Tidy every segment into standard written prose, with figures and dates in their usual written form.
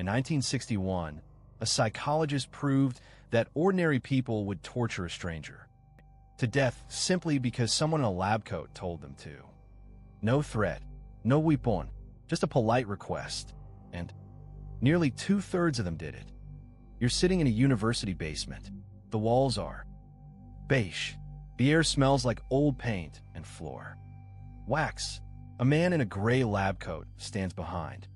In 1961, a psychologist proved that ordinary people would torture a stranger to death simply because someone in a lab coat told them to. No threat, no weapon, just a polite request, and nearly two-thirds of them did it. You're sitting in a university basement. The walls are beige. The air smells like old paint and floor. Wax. A man in a gray lab coat stands behind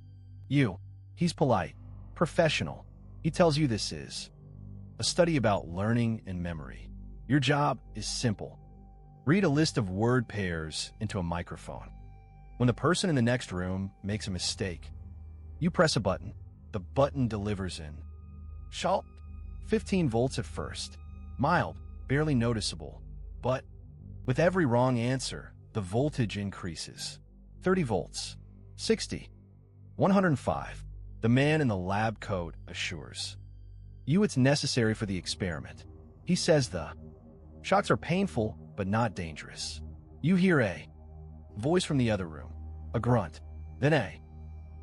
you. He's polite, professional. He tells you this is a study about learning and memory. Your job is simple. Read a list of word pairs into a microphone. When the person in the next room makes a mistake, you press a button. The button delivers in shalt 15 volts at first, mild, barely noticeable, but with every wrong answer, the voltage increases. 30 volts, 60, 105. The man in the lab coat assures you it's necessary for the experiment. He says the shocks are painful, but not dangerous. You hear a voice from the other room, a grunt, then a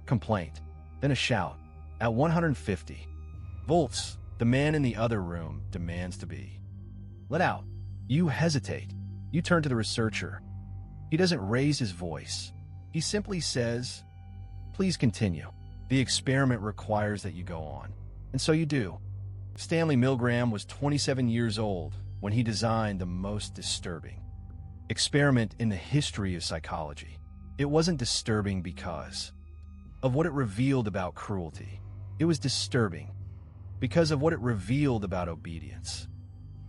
complaint, then a shout. At 150 volts, the man in the other room demands to be let out. You hesitate. You turn to the researcher. He doesn't raise his voice. He simply says, "Please continue. The experiment requires that you go on." And so you do. Stanley Milgram was 27 years old when he designed the most disturbing experiment in the history of psychology. It wasn't disturbing because of what it revealed about cruelty. It was disturbing because of what it revealed about obedience.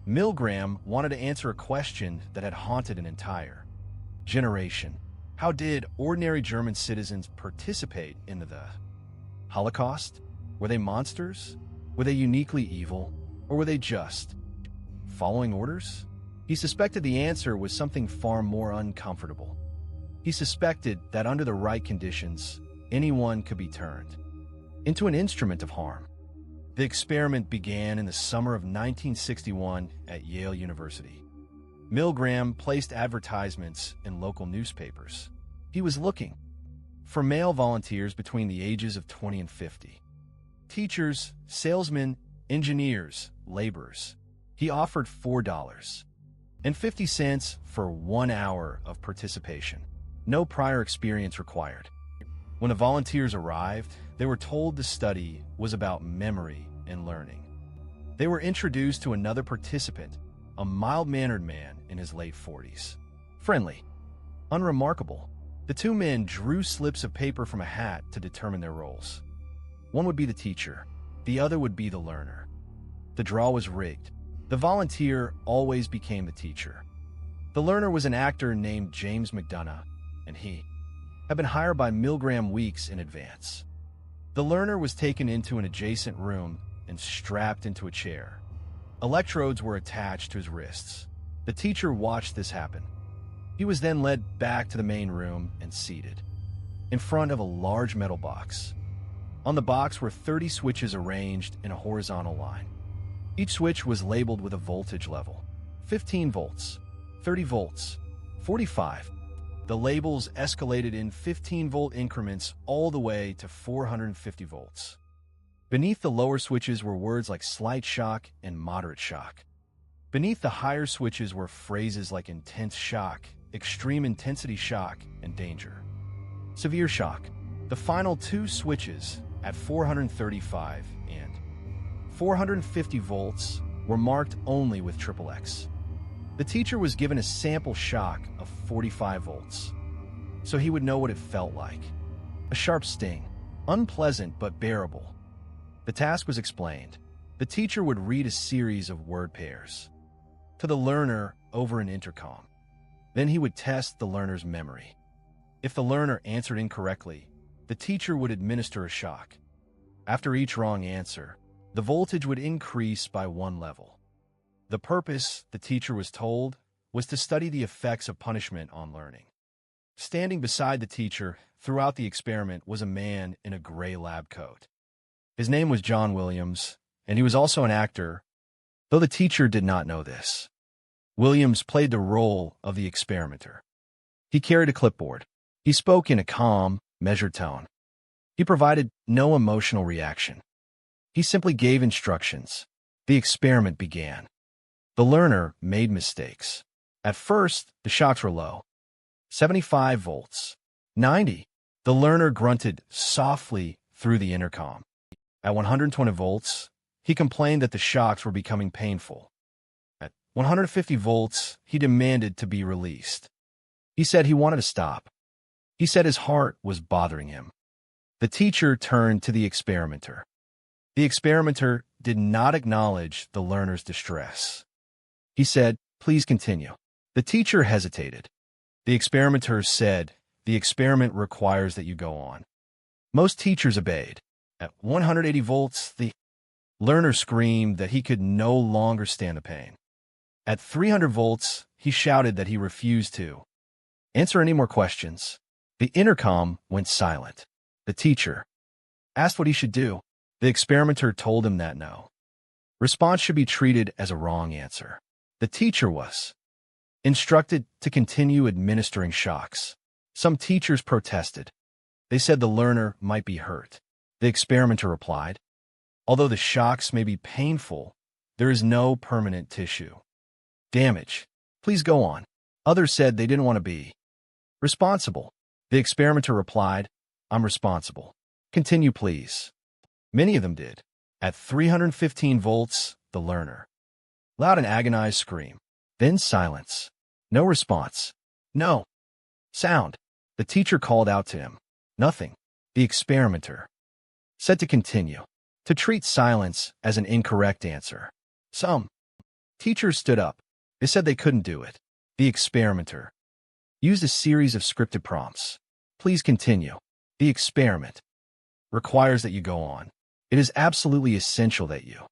Milgram wanted to answer a question that had haunted an entire generation. How did ordinary German citizens participate in the Holocaust? Were they monsters? Were they uniquely evil? Or were they just following orders? He suspected the answer was something far more uncomfortable. He suspected that under the right conditions, anyone could be turned into an instrument of harm. The experiment began in the summer of 1961 at Yale University. Milgram placed advertisements in local newspapers. He was looking for male volunteers between the ages of 20 and 50. Teachers, salesmen, engineers, laborers. He offered $4.50 for 1 hour of participation. No prior experience required. When the volunteers arrived, they were told the study was about memory and learning. They were introduced to another participant, a mild-mannered man in his late 40s. Friendly, unremarkable. The two men drew slips of paper from a hat to determine their roles. One would be the teacher, the other would be the learner. The draw was rigged. The volunteer always became the teacher. The learner was an actor named James McDonough, and he had been hired by Milgram weeks in advance. The learner was taken into an adjacent room and strapped into a chair. Electrodes were attached to his wrists. The teacher watched this happen. He was then led back to the main room and seated in front of a large metal box. On the box were 30 switches arranged in a horizontal line. Each switch was labeled with a voltage level: 15 volts, 30 volts, 45. The labels escalated in 15-volt increments all the way to 450 volts. Beneath the lower switches were words like slight shock and moderate shock. Beneath the higher switches were phrases like intense shock, extreme intensity shock, and danger. Severe shock. The final two switches at 435 and 450 volts were marked only with XXX. The teacher was given a sample shock of 45 volts, so he would know what it felt like. A sharp sting, unpleasant but bearable. The task was explained. The teacher would read a series of word pairs to the learner over an intercom. Then he would test the learner's memory. If the learner answered incorrectly, the teacher would administer a shock. After each wrong answer, the voltage would increase by 1 level. The purpose, the teacher was told, was to study the effects of punishment on learning. Standing beside the teacher throughout the experiment was a man in a gray lab coat. His name was John Williams, and he was also an actor, though the teacher did not know this. Williams played the role of the experimenter. He carried a clipboard. He spoke in a calm, measured tone. He provided no emotional reaction. He simply gave instructions. The experiment began. The learner made mistakes. At first, the shocks were low. 75 volts. 90. The learner grunted softly through the intercom. At 120 volts, he complained that the shocks were becoming painful. At 150 volts, he demanded to be released. He said he wanted to stop. He said his heart was bothering him. The teacher turned to the experimenter. The experimenter did not acknowledge the learner's distress. He said, "Please continue." The teacher hesitated. The experimenter said, "The experiment requires that you go on." Most teachers obeyed. At 180 volts, the learner screamed that he could no longer stand the pain. At 300 volts, he shouted that he refused to answer any more questions. The intercom went silent. The teacher asked what he should do. The experimenter told him that no response should be treated as a wrong answer. The teacher was instructed to continue administering shocks. Some teachers protested. They said the learner might be hurt. The experimenter replied, "Although the shocks may be painful, there is no permanent tissue damage. Please go on." Others said they didn't want to be responsible. The experimenter replied, "I'm responsible. Continue, please." Many of them did. At 315 volts, the learner loud and agonized scream. Then silence. No response. No sound. The teacher called out to him. Nothing. The experimenter said to continue, to treat silence as an incorrect answer. Some teachers stood up. They said they couldn't do it. The experimenter used a series of scripted prompts. Please continue. The experiment requires that you go on. It is absolutely essential that you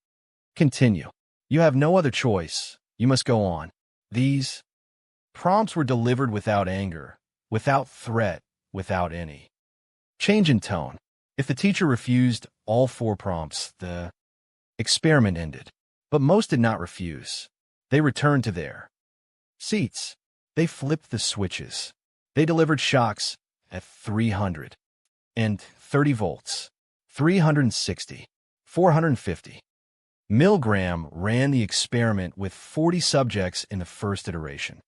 continue. You have no other choice. You must go on. These prompts were delivered without anger, without threat, without any change in tone. If the teacher refused all 4 prompts, the experiment ended. But most did not refuse. They returned to their seats. They flipped the switches. They delivered shocks at 330 volts, 360, 450. Milgram ran the experiment with 40 subjects in the first iteration.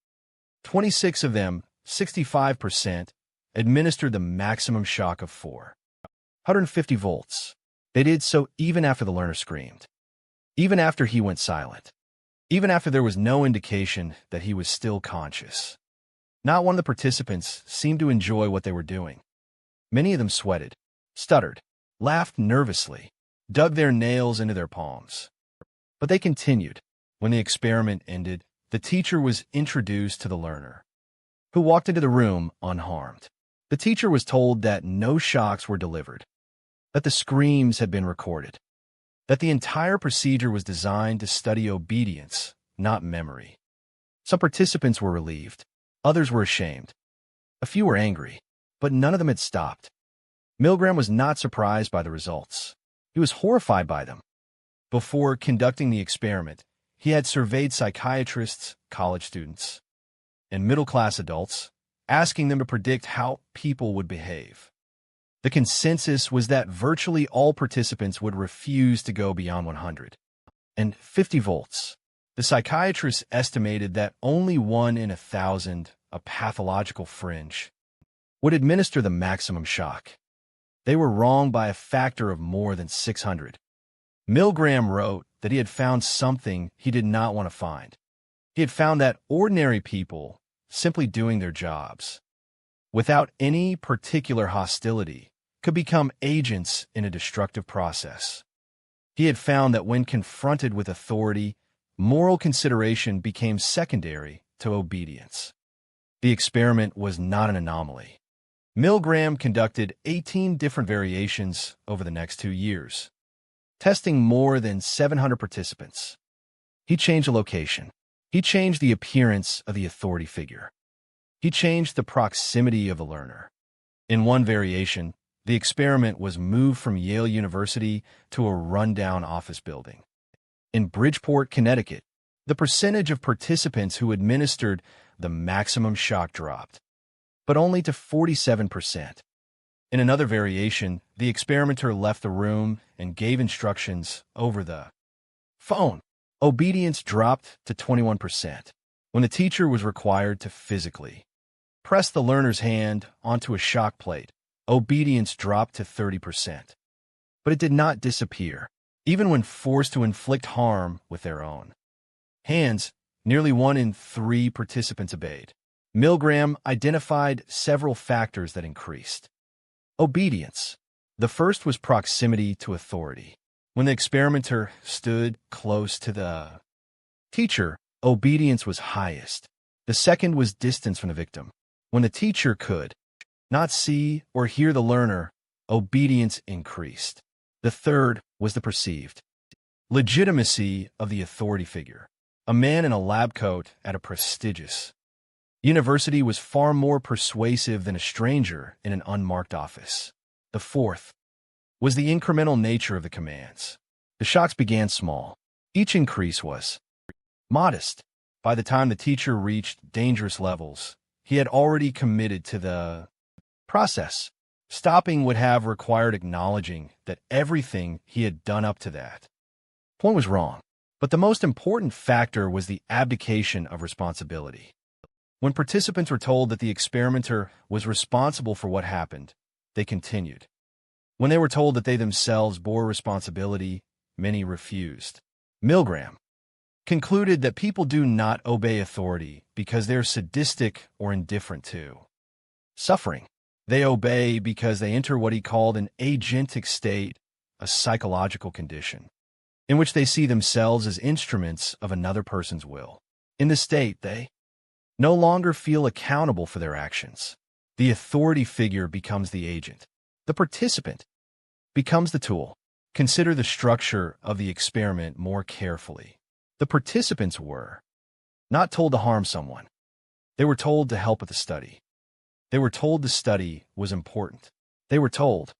26 of them, 65%, administered the maximum shock of 450 volts. They did so even after the learner screamed, even after he went silent, even after there was no indication that he was still conscious. Not one of the participants seemed to enjoy what they were doing. Many of them sweated, stuttered, laughed nervously, dug their nails into their palms. But they continued. When the experiment ended, the teacher was introduced to the learner, who walked into the room unharmed. The teacher was told that no shocks were delivered, that the screams had been recorded, that the entire procedure was designed to study obedience, not memory. Some participants were relieved. Others were ashamed. A few were angry, but none of them had stopped. Milgram was not surprised by the results. He was horrified by them. Before conducting the experiment, he had surveyed psychiatrists, college students, and middle-class adults, asking them to predict how people would behave. The consensus was that virtually all participants would refuse to go beyond 150 volts. The psychiatrists estimated that only 1 in 1,000, a pathological fringe, would administer the maximum shock. They were wrong by a factor of more than 600. Milgram wrote that he had found something he did not want to find. He had found that ordinary people, simply doing their jobs, without any particular hostility, could become agents in a destructive process. He had found that when confronted with authority, moral consideration became secondary to obedience. The experiment was not an anomaly. Milgram conducted 18 different variations over the next 2 years, testing more than 700 participants. He changed the location. He changed the appearance of the authority figure. He changed the proximity of the learner. In one variation, the experiment was moved from Yale University to a rundown office building. In Bridgeport, Connecticut, the percentage of participants who administered the maximum shock dropped, but only to 47%. In another variation, the experimenter left the room and gave instructions over the phone. Obedience dropped to 21%. When the teacher was required to physically press the learner's hand onto a shock plate, obedience dropped to 30%. But it did not disappear. Even when forced to inflict harm with their own hands, nearly 1 in 3 participants obeyed. Milgram identified several factors that increased obedience. The first was proximity to authority. When the experimenter stood close to the teacher, obedience was highest. The second was distance from the victim. When the teacher could not see or hear the learner, obedience increased. The third was the perceived legitimacy of the authority figure. A man in a lab coat at a prestigious university was far more persuasive than a stranger in an unmarked office. The fourth was the incremental nature of the commands. The shocks began small. Each increase was modest. By the time the teacher reached dangerous levels, he had already committed to the process. Stopping would have required acknowledging that everything he had done up to that point was wrong. But the most important factor was the abdication of responsibility. When participants were told that the experimenter was responsible for what happened, they continued. When they were told that they themselves bore responsibility, many refused. Milgram concluded that people do not obey authority because they're sadistic or indifferent to suffering. They obey because they enter what he called an agentic state, a psychological condition, in which they see themselves as instruments of another person's will. In this state, they no longer feel accountable for their actions. The authority figure becomes the agent. The participant becomes the tool. Consider the structure of the experiment more carefully. The participants were not told to harm someone. They were told to help with the study. They were told the study was important. They were told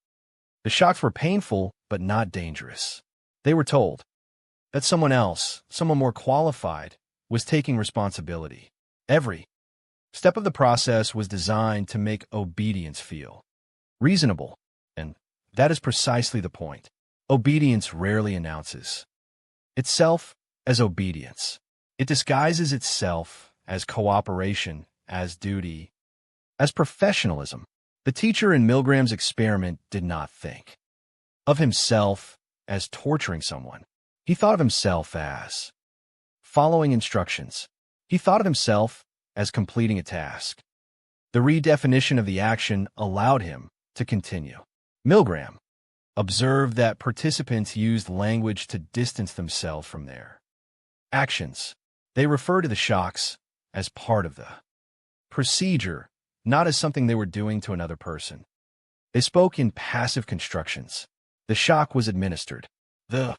the shocks were painful but not dangerous. They were told that someone else, someone more qualified, was taking responsibility. Every step of the process was designed to make obedience feel reasonable, and that is precisely the point. Obedience rarely announces itself as obedience. It disguises itself as cooperation, as duty, as professionalism. The teacher in Milgram's experiment did not think of himself as torturing someone. He thought of himself as following instructions. He thought of himself as completing a task. The redefinition of the action allowed him to continue. Milgram observed that participants used language to distance themselves from their actions. They refer to the shocks as part of the procedure, not as something they were doing to another person. They spoke in passive constructions. The shock was administered. The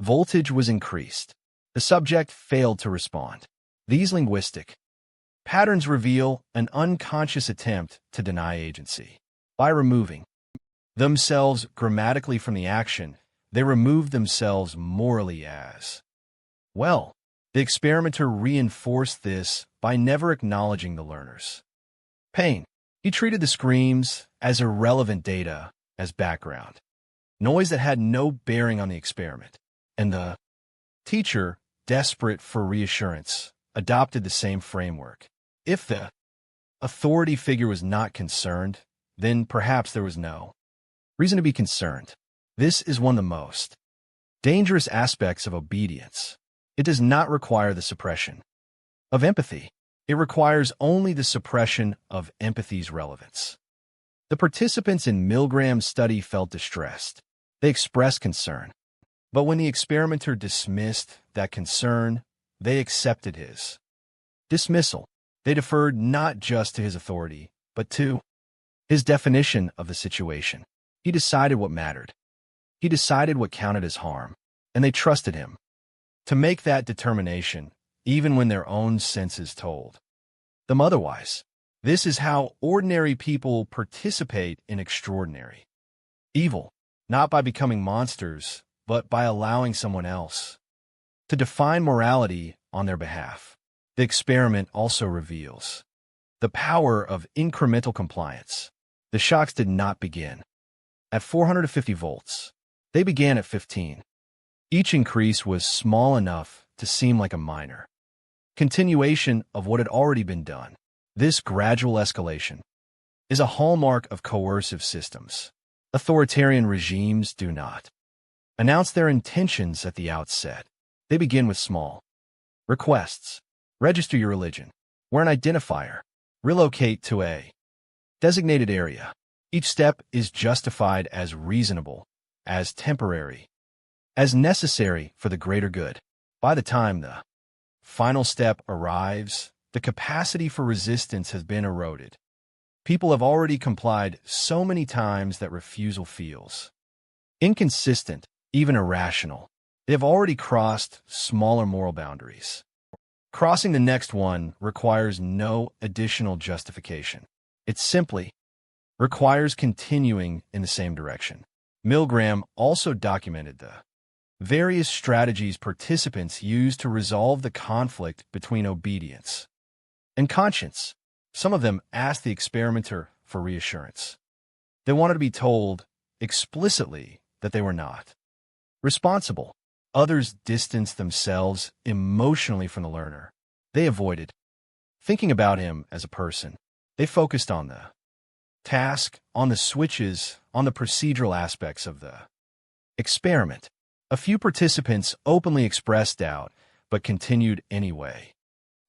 voltage was increased. The subject failed to respond. These linguistic patterns reveal an unconscious attempt to deny agency. By removing themselves grammatically from the action, they removed themselves morally as well. The experimenter reinforced this by never acknowledging the learner's pain. He treated the screams as irrelevant data, as background noise that had no bearing on the experiment. And the teacher, desperate for reassurance, adopted the same framework. If the authority figure was not concerned, then perhaps there was no reason to be concerned. This is one of the most dangerous aspects of obedience. It does not require the suppression of empathy. It requires only the suppression of empathy's relevance. The participants in Milgram's study felt distressed. They expressed concern. But when the experimenter dismissed that concern, they accepted his dismissal. They deferred not just to his authority, but to his definition of the situation. He decided what mattered. He decided what counted as harm, and they trusted him to make that determination, even when their own senses told them otherwise. This is how ordinary people participate in extraordinary evil, not by becoming monsters, but by allowing someone else to define morality on their behalf. The experiment also reveals the power of incremental compliance. The shocks did not begin at 450 volts. They began at 15. Each increase was small enough to seem like a minor continuation of what had already been done. This gradual escalation is a hallmark of coercive systems. Authoritarian regimes do not announce their intentions at the outset. They begin with small requests. Register your religion. Wear an identifier. Relocate to a designated area. Each step is justified as reasonable, as temporary, as necessary for the greater good. By the time the final step arrives, the capacity for resistance has been eroded. People have already complied so many times that refusal feels inconsistent, even irrational. They have already crossed smaller moral boundaries. Crossing the next one requires no additional justification. It simply requires continuing in the same direction. Milgram also documented the various strategies participants used to resolve the conflict between obedience and conscience. Some of them asked the experimenter for reassurance. They wanted to be told explicitly that they were not responsible. Others distanced themselves emotionally from the learner. They avoided thinking about him as a person. They focused on the task, on the switches, on the procedural aspects of the experiment. A few participants openly expressed doubt, but continued anyway,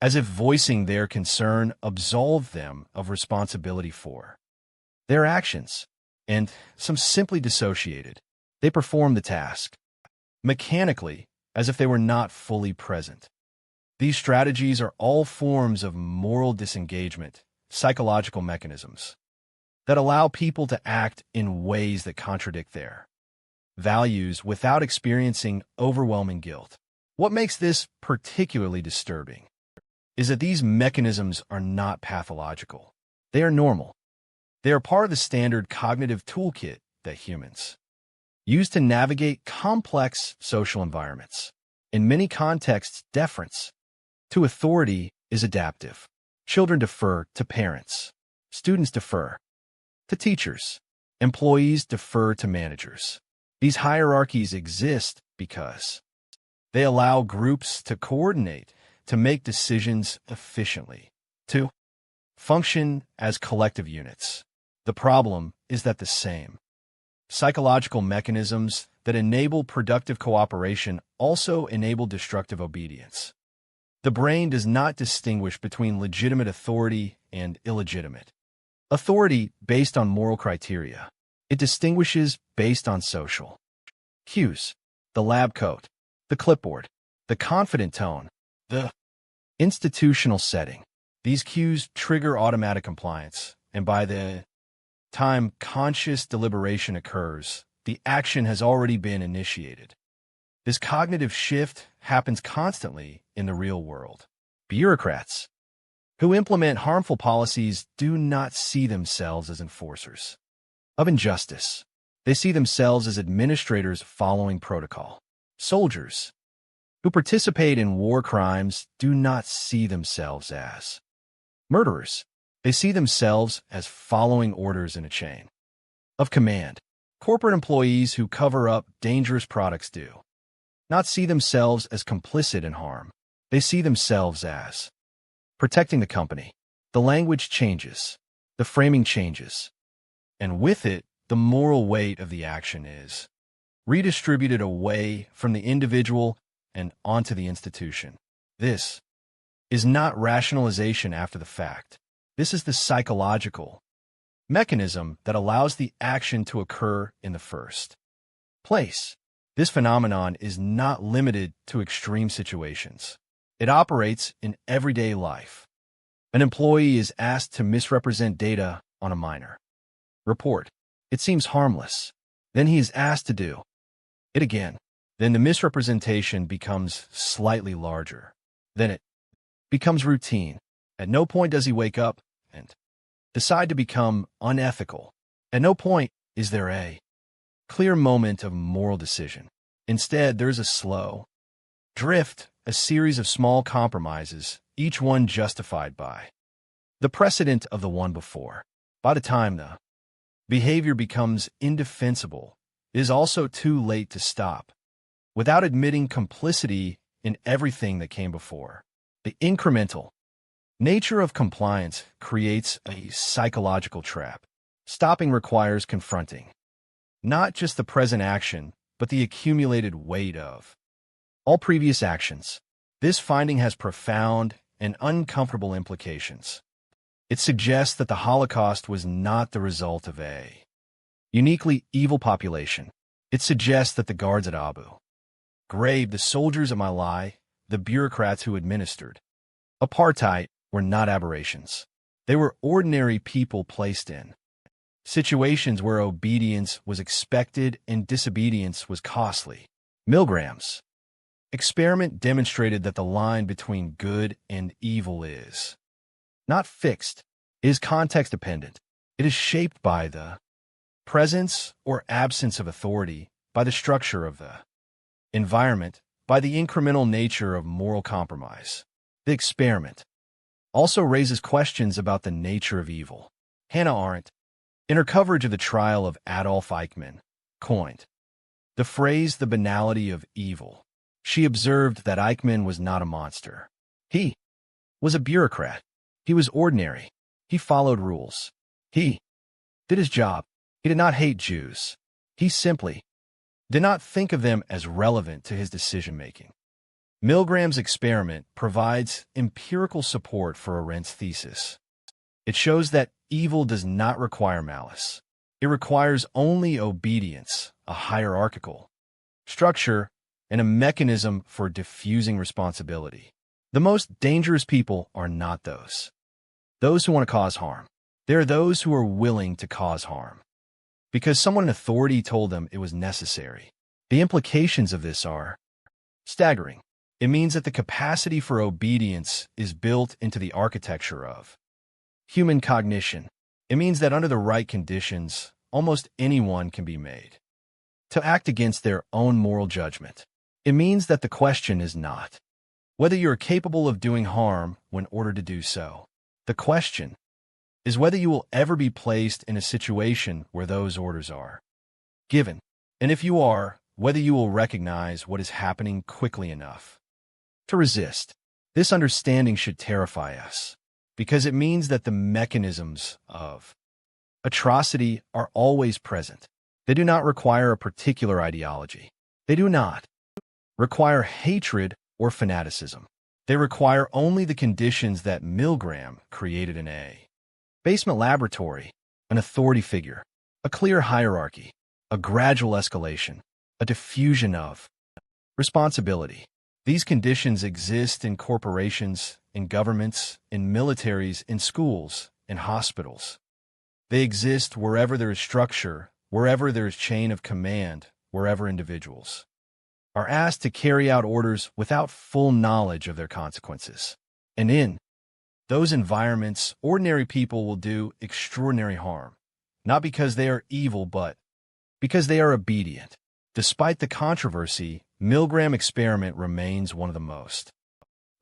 as if voicing their concern absolved them of responsibility for their actions, and some simply dissociated. They performed the task mechanically, as if they were not fully present. These strategies are all forms of moral disengagement, psychological mechanisms that allow people to act in ways that contradict their values without experiencing overwhelming guilt. What makes this particularly disturbing is that these mechanisms are not pathological. They are normal. They are part of the standard cognitive toolkit that humans use to navigate complex social environments. In many contexts, deference to authority is adaptive. Children defer to parents. Students defer to teachers. Employees defer to managers. These hierarchies exist because they allow groups to coordinate, to make decisions efficiently, to function as collective units. The problem is that the same psychological mechanisms that enable productive cooperation also enable destructive obedience. The brain does not distinguish between legitimate authority and illegitimate authority based on moral criteria. It distinguishes based on social cues: the lab coat, the clipboard, the confident tone, the institutional setting. These cues trigger automatic compliance, and by the time conscious deliberation occurs, the action has already been initiated. This cognitive shift happens constantly in the real world. Bureaucrats who implement harmful policies do not see themselves as enforcers of injustice. They see themselves as administrators following protocol. Soldiers who participate in war crimes do not see themselves as murderers. They see themselves as following orders in a chain of command. Corporate employees who cover up dangerous products do not see themselves as complicit in harm. They see themselves as protecting the company. The language changes. The framing changes. And with it, the moral weight of the action is redistributed away from the individual and onto the institution. This is not rationalization after the fact. This is the psychological mechanism that allows the action to occur in the first place. This phenomenon is not limited to extreme situations. It operates in everyday life. An employee is asked to misrepresent data on a minor report. It seems harmless. Then he is asked to do it again. Then the misrepresentation becomes slightly larger. Then it becomes routine. At no point does he wake up and decide to become unethical. At no point is there a clear moment of moral decision. Instead, there's a slow drift, a series of small compromises, each one justified by the precedent of the one before. By the time the behavior becomes indefensible, it is also too late to stop, without admitting complicity in everything that came before. The incremental nature of compliance creates a psychological trap. Stopping requires confronting not just the present action, but the accumulated weight of all previous actions. This finding has profound and uncomfortable implications. It suggests that the Holocaust was not the result of a uniquely evil population. It suggests that the guards at Abu Ghraib, the soldiers at My Lai, the bureaucrats who administered apartheid were not aberrations. They were ordinary people placed in situations where obedience was expected and disobedience was costly. Milgram's experiment demonstrated that the line between good and evil is not fixed, it is context-dependent. It is shaped by the presence or absence of authority, by the structure of the environment, by the incremental nature of moral compromise. The experiment also raises questions about the nature of evil. Hannah Arendt, in her coverage of the trial of Adolf Eichmann, coined the phrase "the banality of evil." She observed that Eichmann was not a monster. He was a bureaucrat. He was ordinary. He followed rules. He did his job. He did not hate Jews. He simply did not think of them as relevant to his decision-making. Milgram's experiment provides empirical support for Arendt's thesis. It shows that evil does not require malice. It requires only obedience, a hierarchical structure, and a mechanism for diffusing responsibility. The most dangerous people are not those who want to cause harm. They are those who are willing to cause harm because someone in authority told them it was necessary. The implications of this are staggering. It means that the capacity for obedience is built into the architecture of human cognition. It means that under the right conditions, almost anyone can be made to act against their own moral judgment. It means that the question is not whether you are capable of doing harm when ordered to do so. The question is whether you will ever be placed in a situation where those orders are given. And if you are, whether you will recognize what is happening quickly enough to resist. This understanding should terrify us, because it means that the mechanisms of atrocity are always present. They do not require a particular ideology. They do not require hatred or fanaticism. They require only the conditions that Milgram created in a basement laboratory: an authority figure, a clear hierarchy, a gradual escalation, a diffusion of responsibility. These conditions exist in corporations, in governments, in militaries, in schools, in hospitals. They exist wherever there is structure, wherever there is chain of command, wherever individuals are asked to carry out orders without full knowledge of their consequences. And in those environments, ordinary people will do extraordinary harm, not because they are evil, but because they are obedient. Despite the controversy, Milgram Experiment remains one of the most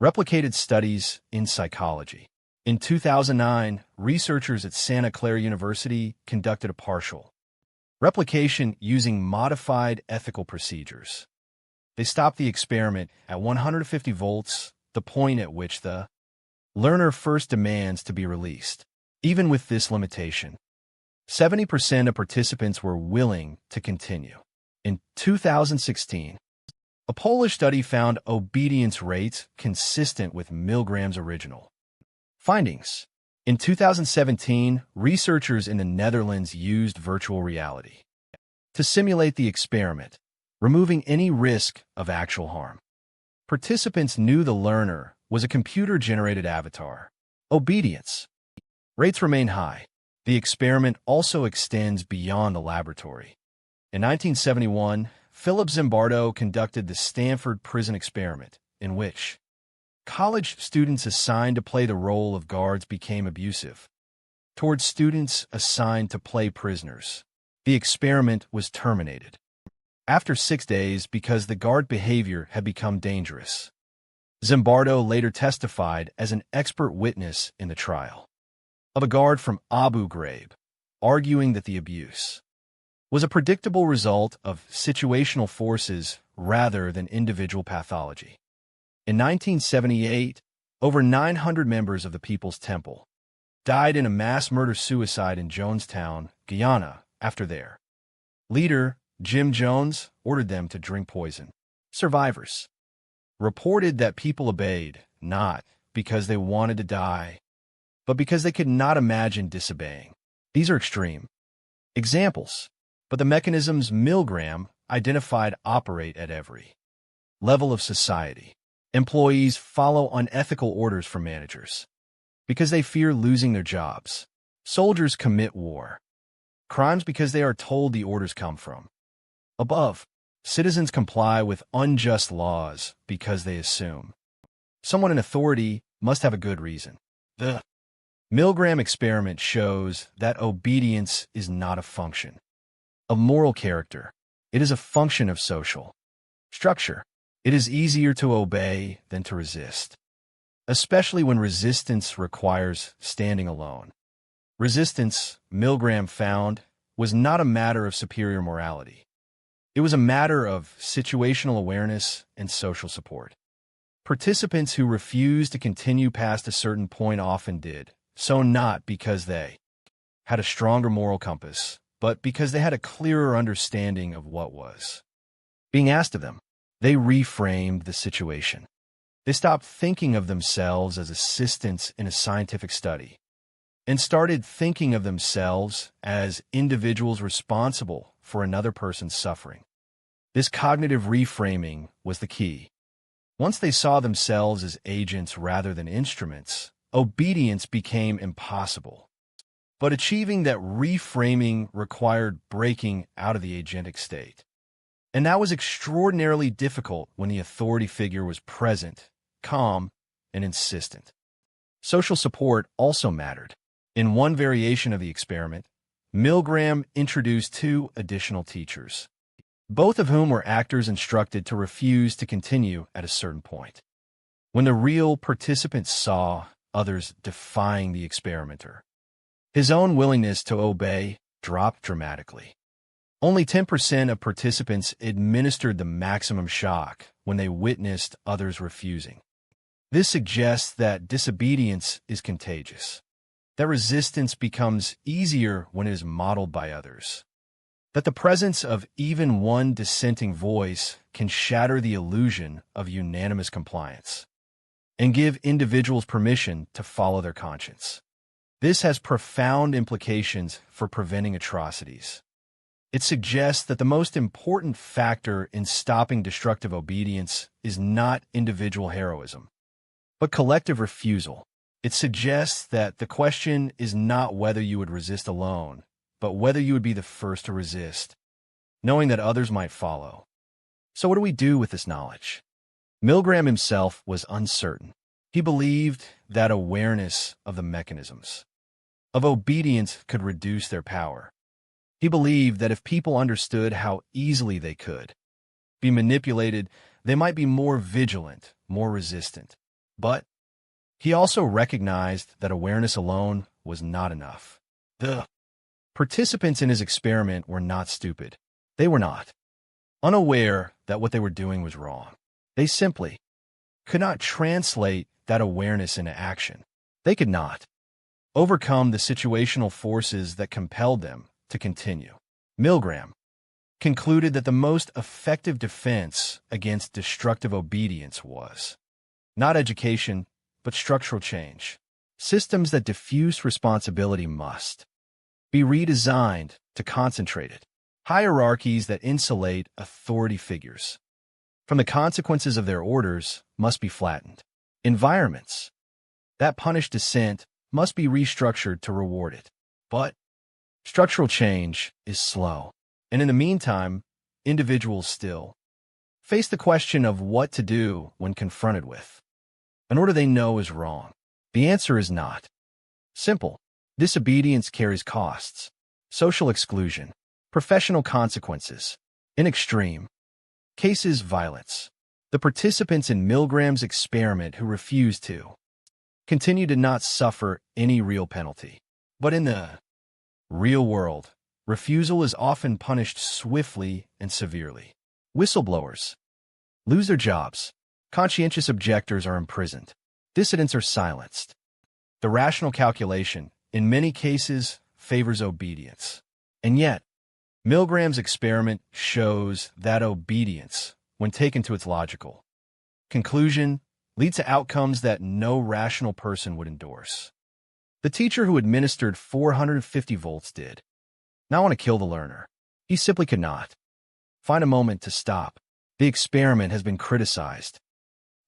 replicated studies in psychology. In 2009, researchers at Santa Clara University conducted a partial replication using modified ethical procedures. They stopped the experiment at 150 volts, the point at which the learner first demands to be released. Even with this limitation, 70% of participants were willing to continue. In 2016, a Polish study found obedience rates consistent with Milgram's original findings. In 2017, researchers in the Netherlands used virtual reality to simulate the experiment, removing any risk of actual harm. Participants knew the learner was a computer-generated avatar. Obedience rates remain high. The experiment also extends beyond the laboratory. In 1971, Philip Zimbardo conducted the Stanford Prison Experiment, in which college students assigned to play the role of guards became abusive towards students assigned to play prisoners. The experiment was terminated after 6 days because the guard behavior had become dangerous. Zimbardo later testified as an expert witness in the trial of a guard from Abu Ghraib, arguing that the abuse was a predictable result of situational forces rather than individual pathology. In 1978, over 900 members of the People's Temple died in a mass murder-suicide in Jonestown, Guyana, after their leader, Jim Jones, ordered them to drink poison. Survivors reported that people obeyed, not because they wanted to die, but because they could not imagine disobeying. These are extreme examples, but the mechanisms Milgram identified operate at every level of society. Employees follow unethical orders from managers because they fear losing their jobs. Soldiers commit war crimes because they are told the orders come from above. Citizens comply with unjust laws because they assume someone in authority must have a good reason. The Milgram experiment shows that obedience is not a function of moral character. It is a function of social structure. It is easier to obey than to resist, especially when resistance requires standing alone. Resistance, Milgram found, was not a matter of superior morality. It was a matter of situational awareness and social support. Participants who refused to continue past a certain point often did so not because they had a stronger moral compass, but because they had a clearer understanding of what was being asked of them. They reframed the situation. They stopped thinking of themselves as assistants in a scientific study and started thinking of themselves as individuals responsible for another person's suffering. This cognitive reframing was the key. Once they saw themselves as agents rather than instruments, obedience became impossible. But achieving that reframing required breaking out of the agentic state. And that was extraordinarily difficult when the authority figure was present, calm, and insistent. Social support also mattered. In one variation of the experiment, Milgram introduced 2 additional teachers, both of whom were actors instructed to refuse to continue at a certain point. When the real participants saw others defying the experimenter, his own willingness to obey dropped dramatically. Only 10% of participants administered the maximum shock when they witnessed others refusing. This suggests that disobedience is contagious, that resistance becomes easier when it is modeled by others, that the presence of even one dissenting voice can shatter the illusion of unanimous compliance and give individuals permission to follow their conscience. This has profound implications for preventing atrocities. It suggests that the most important factor in stopping destructive obedience is not individual heroism, but collective refusal. It suggests that the question is not whether you would resist alone, but whether you would be the first to resist, knowing that others might follow. So what do we do with this knowledge? Milgram himself was uncertain. He believed that awareness of the mechanisms of obedience could reduce their power. He believed that if people understood how easily they could be manipulated, they might be more vigilant, more resistant. But he also recognized that awareness alone was not enough. The participants in his experiment were not stupid. They were not unaware that what they were doing was wrong. They simply could not translate that awareness into action. They could not overcome the situational forces that compelled them to continue. Milgram concluded that the most effective defense against destructive obedience was not education, but structural change. Systems that diffuse responsibility must be redesigned to concentrate it. Hierarchies that insulate authority figures from the consequences of their orders must be flattened. Environments that punish dissent must be restructured to reward it. But structural change is slow, and in the meantime, individuals still face the question of what to do when confronted with an order they know is wrong. The answer is not simple. Disobedience carries costs, social exclusion, professional consequences, in extreme cases, violence. The participants in Milgram's experiment who refused to continue did not suffer any real penalty, but in the Real world. Refusal is often punished swiftly and severely. Whistleblowers lose their jobs. Conscientious objectors are imprisoned. Dissidents are silenced. The rational calculation, in many cases, favors obedience. And yet, Milgram's experiment shows that obedience, when taken to its logical conclusion, leads to outcomes that no rational person would endorse. The teacher who administered 450 volts did not want to kill the learner. He simply could not find a moment to stop. The experiment has been criticized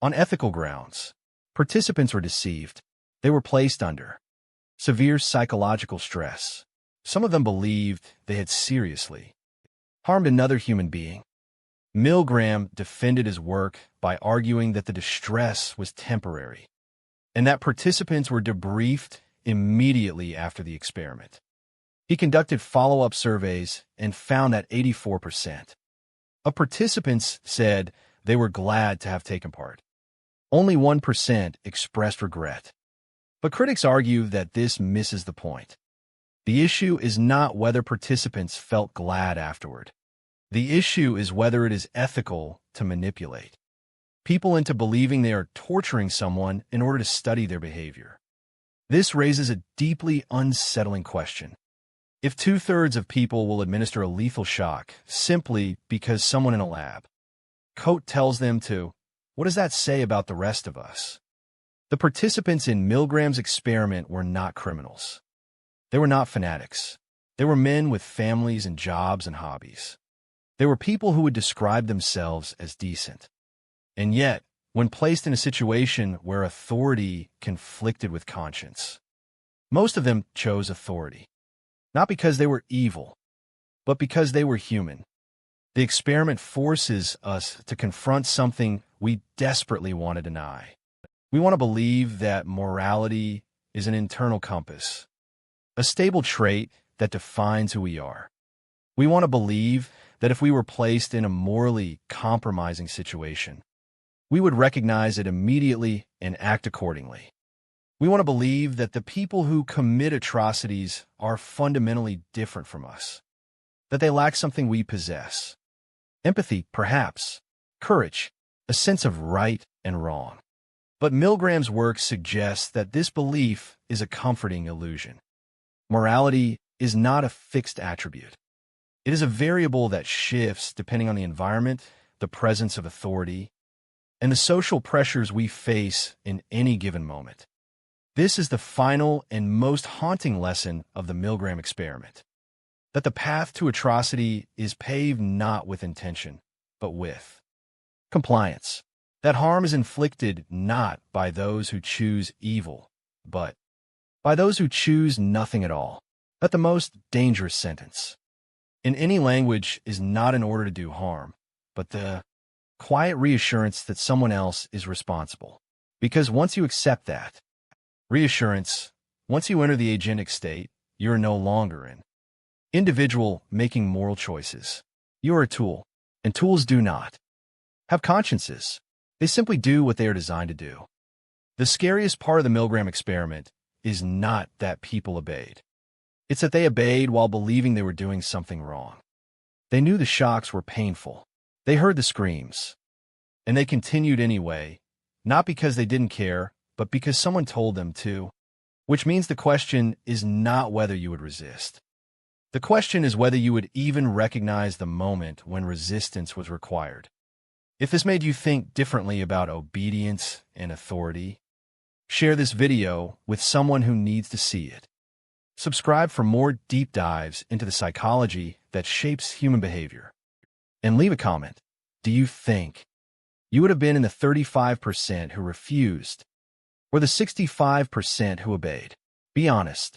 on ethical grounds. Participants were deceived. They were placed under severe psychological stress. Some of them believed they had seriously harmed another human being. Milgram defended his work by arguing that the distress was temporary and that participants were debriefed immediately after the experiment. He conducted follow-up surveys and found that 84% of participants said they were glad to have taken part. Only 1% expressed regret. But critics argue that this misses the point. The issue is not whether participants felt glad afterward. The issue is whether it is ethical to manipulate people into believing they are torturing someone in order to study their behavior. This raises a deeply unsettling question. If 2/3 of people will administer a lethal shock simply because someone in a lab coat tells them to, what does that say about the rest of us? The participants in Milgram's experiment were not criminals. They were not fanatics. They were men with families and jobs and hobbies. They were people who would describe themselves as decent. And yet, when placed in a situation where authority conflicted with conscience, most of them chose authority. Not because they were evil, but because they were human. The experiment forces us to confront something we desperately want to deny. We want to believe that morality is an internal compass, a stable trait that defines who we are. We want to believe that if we were placed in a morally compromising situation, we would recognize it immediately and act accordingly. We want to believe that the people who commit atrocities are fundamentally different from us, that they lack something we possess. Empathy, perhaps. Courage, a sense of right and wrong. But Milgram's work suggests that this belief is a comforting illusion. Morality is not a fixed attribute. It is a variable that shifts depending on the environment, the presence of authority, and the social pressures we face in any given moment. This is the final and most haunting lesson of the Milgram experiment, that the path to atrocity is paved not with intention, but with compliance. That harm is inflicted not by those who choose evil, but by those who choose nothing at all. That the most dangerous sentence in any language is not in order to do harm, but the quiet reassurance that someone else is responsible. Because once you accept that reassurance, once you enter the agentic state, you are no longer an individual making moral choices. You are a tool, and tools do not have consciences. They simply do what they are designed to do. The scariest part of the Milgram experiment is not that people obeyed. It's that they obeyed while believing they were doing something wrong. They knew the shocks were painful. They heard the screams. And they continued anyway, not because they didn't care, but because someone told them to. Which means the question is not whether you would resist. The question is whether you would even recognize the moment when resistance was required. If this made you think differently about obedience and authority, share this video with someone who needs to see it. Subscribe for more deep dives into the psychology that shapes human behavior. And leave a comment. Do you think you would have been in the 35% who refused or the 65% who obeyed? Be honest.